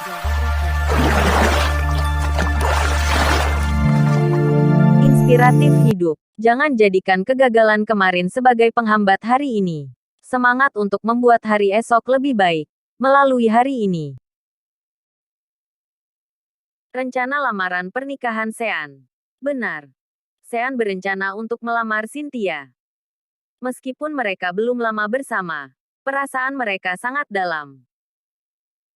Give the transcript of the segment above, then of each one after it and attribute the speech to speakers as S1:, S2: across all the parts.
S1: Jaga Inspiratif hidup. Jangan jadikan kegagalan kemarin sebagai penghambat hari ini. Semangat untuk membuat hari esok lebih baik melalui hari ini. Rencana lamaran pernikahan Sean. Benar. Sean berencana untuk melamar Cynthia. Meskipun mereka belum lama bersama, perasaan mereka sangat dalam.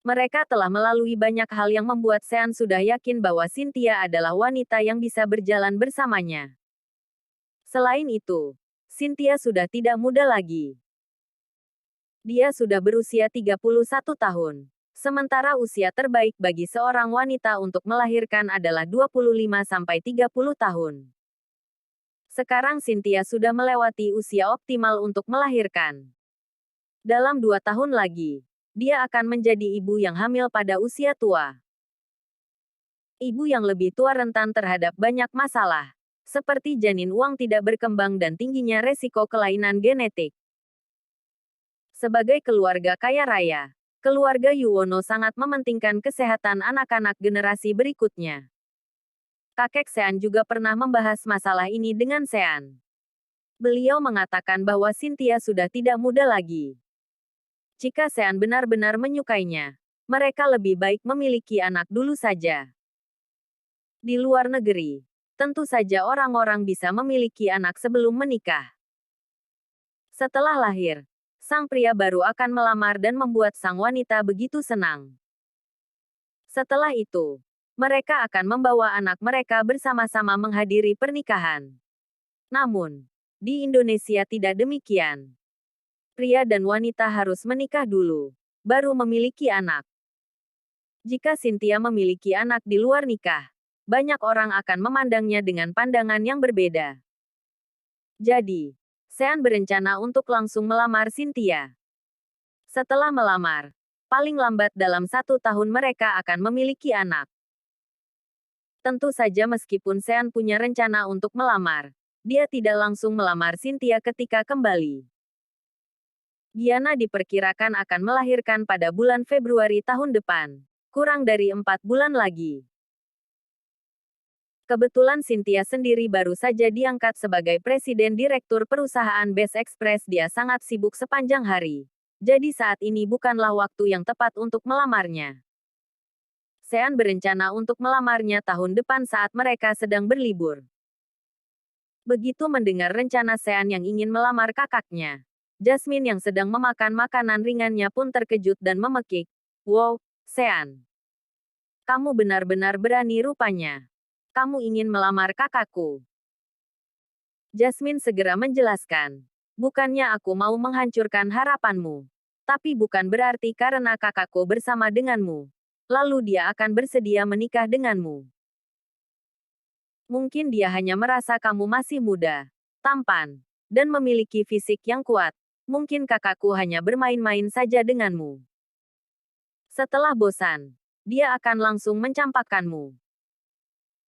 S1: Mereka telah melalui banyak hal yang membuat Sean sudah yakin bahwa Cynthia adalah wanita yang bisa berjalan bersamanya. Selain itu, Cynthia sudah tidak muda lagi. Dia sudah berusia 31 tahun. Sementara usia terbaik bagi seorang wanita untuk melahirkan adalah 25-30 tahun. Sekarang Cynthia sudah melewati usia optimal untuk melahirkan. Dalam 2 tahun lagi, dia akan menjadi ibu yang hamil pada usia tua. Ibu yang lebih tua rentan terhadap banyak masalah, seperti janin uang tidak berkembang dan tingginya resiko kelainan genetik. Sebagai keluarga kaya raya, keluarga Yuwono sangat mementingkan kesehatan anak-anak generasi berikutnya. Kakek Sean juga pernah membahas masalah ini dengan Sean. Beliau mengatakan bahwa Cynthia sudah tidak muda lagi. Jika Sean benar-benar menyukainya, mereka lebih baik memiliki anak dulu saja. Di luar negeri, tentu saja orang-orang bisa memiliki anak sebelum menikah. Setelah lahir, sang pria baru akan melamar dan membuat sang wanita begitu senang. Setelah itu, mereka akan membawa anak mereka bersama-sama menghadiri pernikahan. Namun, di Indonesia tidak demikian. Pria dan wanita harus menikah dulu, baru memiliki anak. Jika Cynthia memiliki anak di luar nikah, banyak orang akan memandangnya dengan pandangan yang berbeda. Jadi, Sean berencana untuk langsung melamar Cynthia. Setelah melamar, paling lambat dalam 1 tahun mereka akan memiliki anak. Tentu saja meskipun Sean punya rencana untuk melamar, dia tidak langsung melamar Cynthia ketika kembali. Gianna diperkirakan akan melahirkan pada bulan Februari tahun depan, kurang dari 4 bulan lagi. Kebetulan Cynthia sendiri baru saja diangkat sebagai presiden direktur perusahaan Best Express. Dia sangat sibuk sepanjang hari. Jadi saat ini bukanlah waktu yang tepat untuk melamarnya. Sean berencana untuk melamarnya tahun depan saat mereka sedang berlibur. Begitu mendengar rencana Sean yang ingin melamar kakaknya, Jasmine yang sedang memakan makanan ringannya pun terkejut dan memekik. Wow, Sean. Kamu benar-benar berani rupanya. Kamu ingin melamar kakakku. Jasmine segera menjelaskan. Bukannya aku mau menghancurkan harapanmu. Tapi bukan berarti karena kakakku bersama denganmu, lalu dia akan bersedia menikah denganmu. Mungkin dia hanya merasa kamu masih muda, tampan, dan memiliki fisik yang kuat. Mungkin kakakku hanya bermain-main saja denganmu. Setelah bosan, dia akan langsung mencampakkanmu.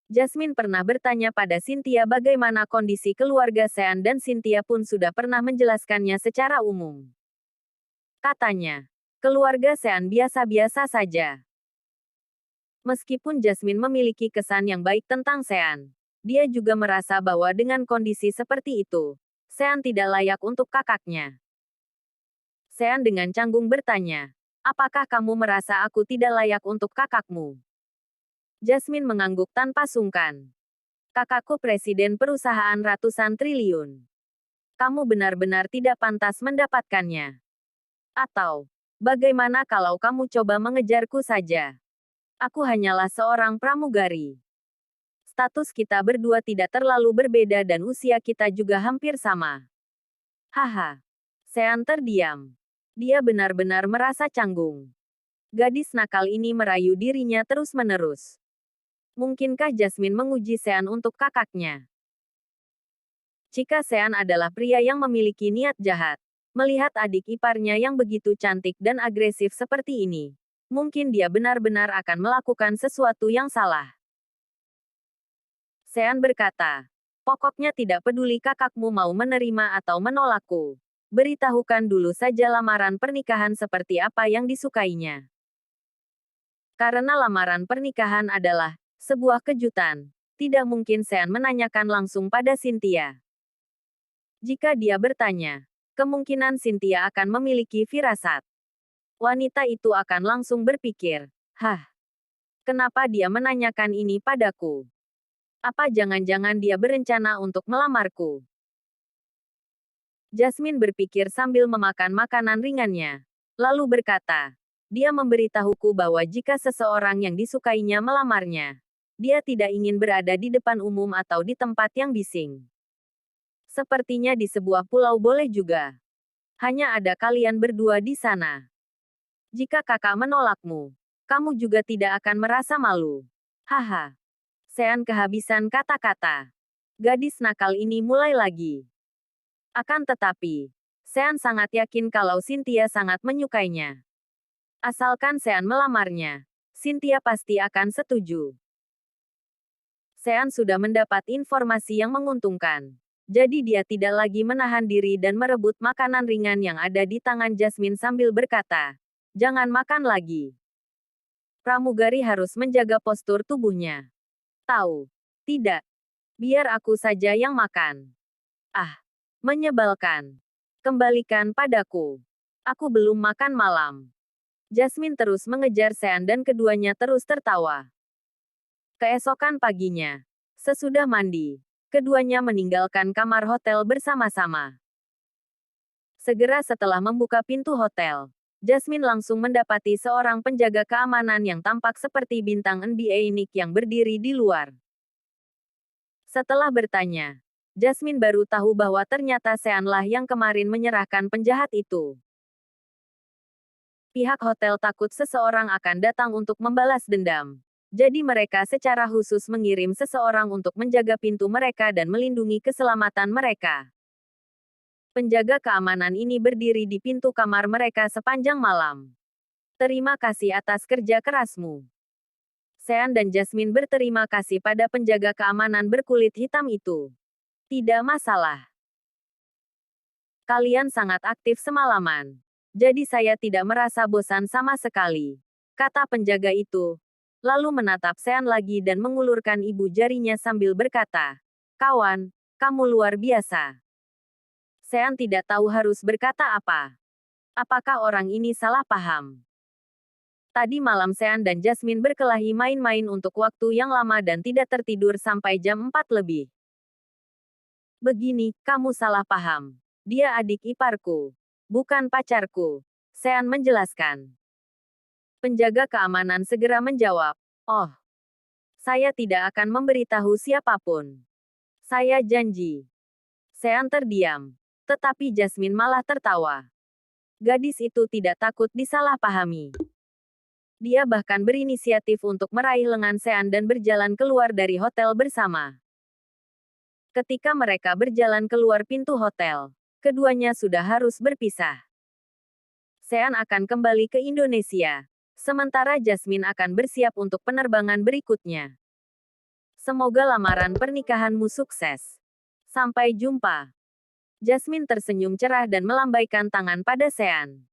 S1: Jasmine pernah bertanya pada Cynthia bagaimana kondisi keluarga Sean dan Cynthia pun sudah pernah menjelaskannya secara umum. Katanya, keluarga Sean biasa-biasa saja. Meskipun Jasmine memiliki kesan yang baik tentang Sean, dia juga merasa bahwa dengan kondisi seperti itu, Sean tidak layak untuk kakaknya. Sean dengan canggung bertanya, apakah kamu merasa aku tidak layak untuk kakakmu? Jasmine mengangguk tanpa sungkan. Kakakku presiden perusahaan ratusan triliun. Kamu benar-benar tidak pantas mendapatkannya. Atau, bagaimana kalau kamu coba mengejarku saja? Aku hanyalah seorang pramugari. Status kita berdua tidak terlalu berbeda dan usia kita juga hampir sama. Haha. Sean terdiam. Dia benar-benar merasa canggung. Gadis nakal ini merayu dirinya terus-menerus. Mungkinkah Jasmine menguji Sean untuk kakaknya? Jika Sean adalah pria yang memiliki niat jahat, melihat adik iparnya yang begitu cantik dan agresif seperti ini, mungkin dia benar-benar akan melakukan sesuatu yang salah. Sean berkata, pokoknya tidak peduli kakakmu mau menerima atau menolakku. Beritahukan dulu saja lamaran pernikahan seperti apa yang disukainya. Karena lamaran pernikahan adalah sebuah kejutan, tidak mungkin Sean menanyakan langsung pada Cynthia. Jika dia bertanya, kemungkinan Cynthia akan memiliki firasat. Wanita itu akan langsung berpikir, "Hah, kenapa dia menanyakan ini padaku? Apa jangan-jangan dia berencana untuk melamarku?" Jasmine berpikir sambil memakan makanan ringannya. Lalu berkata, dia memberitahuku bahwa jika seseorang yang disukainya melamarnya, dia tidak ingin berada di depan umum atau di tempat yang bising. Sepertinya di sebuah pulau boleh juga. Hanya ada kalian berdua di sana. Jika kakak menolakmu, kamu juga tidak akan merasa malu. Haha. Sean kehabisan kata-kata. Gadis nakal ini mulai lagi. Akan tetapi, Sean sangat yakin kalau Cynthia sangat menyukainya. Asalkan Sean melamarnya, Cynthia pasti akan setuju. Sean sudah mendapat informasi yang menguntungkan. Jadi dia tidak lagi menahan diri dan merebut makanan ringan yang ada di tangan Jasmine sambil berkata, "Jangan makan lagi. Pramugari harus menjaga postur tubuhnya." "Tahu. Tidak. Biar aku saja yang makan." "Ah, menyebalkan. Kembalikan padaku. Aku belum makan malam." Jasmine terus mengejar Sean dan keduanya terus tertawa. Keesokan paginya, sesudah mandi, keduanya meninggalkan kamar hotel bersama-sama. Segera setelah membuka pintu hotel, Jasmine langsung mendapati seorang penjaga keamanan yang tampak seperti bintang NBA Nick yang berdiri di luar. Setelah bertanya, Jasmine baru tahu bahwa ternyata Sean lah yang kemarin menyerahkan penjahat itu. Pihak hotel takut seseorang akan datang untuk membalas dendam. Jadi mereka secara khusus mengirim seseorang untuk menjaga pintu mereka dan melindungi keselamatan mereka. Penjaga keamanan ini berdiri di pintu kamar mereka sepanjang malam. "Terima kasih atas kerja kerasmu." Sean dan Jasmine berterima kasih pada penjaga keamanan berkulit hitam itu. "Tidak masalah. Kalian sangat aktif semalaman. Jadi saya tidak merasa bosan sama sekali," kata penjaga itu. Lalu menatap Sean lagi dan mengulurkan ibu jarinya sambil berkata, "Kawan, kamu luar biasa." Sean tidak tahu harus berkata apa. Apakah orang ini salah paham? Tadi malam Sean dan Jasmine berkelahi main-main untuk waktu yang lama dan tidak tertidur sampai jam 4 lebih. "Begini, kamu salah paham. Dia adik iparku. Bukan pacarku," Sean menjelaskan. Penjaga keamanan segera menjawab, "Oh, saya tidak akan memberitahu siapapun. Saya janji." Sean terdiam. Tetapi Jasmine malah tertawa. Gadis itu tidak takut disalahpahami. Dia bahkan berinisiatif untuk meraih lengan Sean dan berjalan keluar dari hotel bersama. Ketika mereka berjalan keluar pintu hotel, keduanya sudah harus berpisah. Sean akan kembali ke Indonesia, sementara Jasmine akan bersiap untuk penerbangan berikutnya. Semoga lamaran pernikahanmu sukses. Sampai jumpa. Jasmine tersenyum cerah dan melambaikan tangan pada Sean.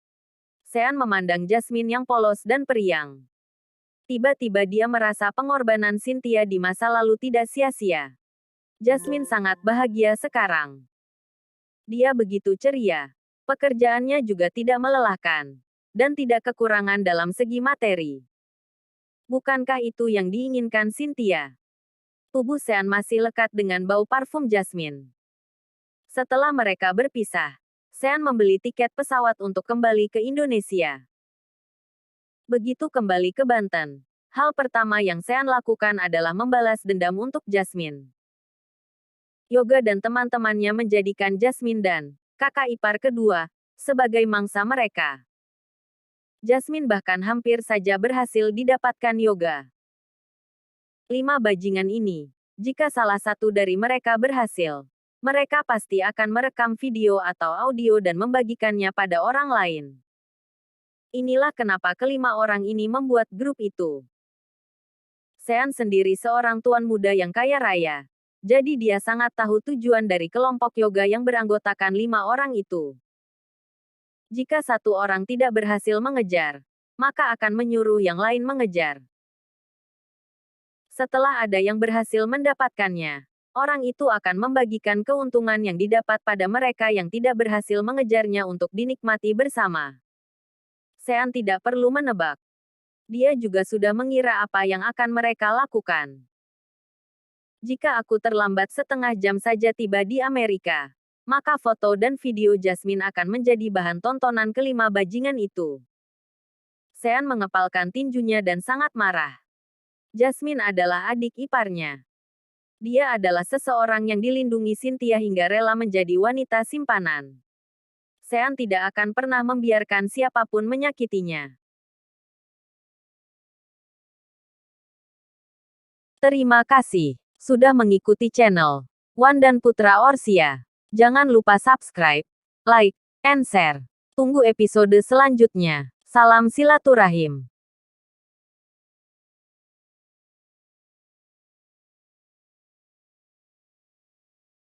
S1: Sean memandang Jasmine yang polos dan periang. Tiba-tiba dia merasa pengorbanan Cynthia di masa lalu tidak sia-sia. Jasmine sangat bahagia sekarang. Dia begitu ceria. Pekerjaannya juga tidak melelahkan. Dan tidak kekurangan dalam segi materi. Bukankah itu yang diinginkan Cynthia? Tubuh Sean masih lekat dengan bau parfum Jasmine. Setelah mereka berpisah, Sean membeli tiket pesawat untuk kembali ke Indonesia. Begitu kembali ke Banten, hal pertama yang Sean lakukan adalah membalas dendam untuk Jasmine. Yoga dan teman-temannya menjadikan Jasmine dan kakak ipar kedua sebagai mangsa mereka. Jasmine bahkan hampir saja berhasil didapatkan Yoga. 5 bajingan ini, jika salah satu dari mereka berhasil, mereka pasti akan merekam video atau audio dan membagikannya pada orang lain. Inilah kenapa kelima orang ini membuat grup itu. Sean sendiri seorang tuan muda yang kaya raya. Jadi dia sangat tahu tujuan dari kelompok yoga yang beranggotakan 5 orang itu. Jika satu orang tidak berhasil mengejar, maka akan menyuruh yang lain mengejar. Setelah ada yang berhasil mendapatkannya, orang itu akan membagikan keuntungan yang didapat pada mereka yang tidak berhasil mengejarnya untuk dinikmati bersama. Sean tidak perlu menebak. Dia juga sudah mengira apa yang akan mereka lakukan. Jika aku terlambat setengah jam saja tiba di Amerika, maka foto dan video Jasmine akan menjadi bahan tontonan kelima bajingan itu. Sean mengepalkan tinjunya dan sangat marah. Jasmine adalah adik iparnya. Dia adalah seseorang yang dilindungi Cynthia hingga rela menjadi wanita simpanan. Sean tidak akan pernah membiarkan siapapun menyakitinya. Terima kasih sudah mengikuti channel Wan dan Putra Orsia. Jangan lupa subscribe, like, and share. Tunggu episode selanjutnya. Salam silaturahim.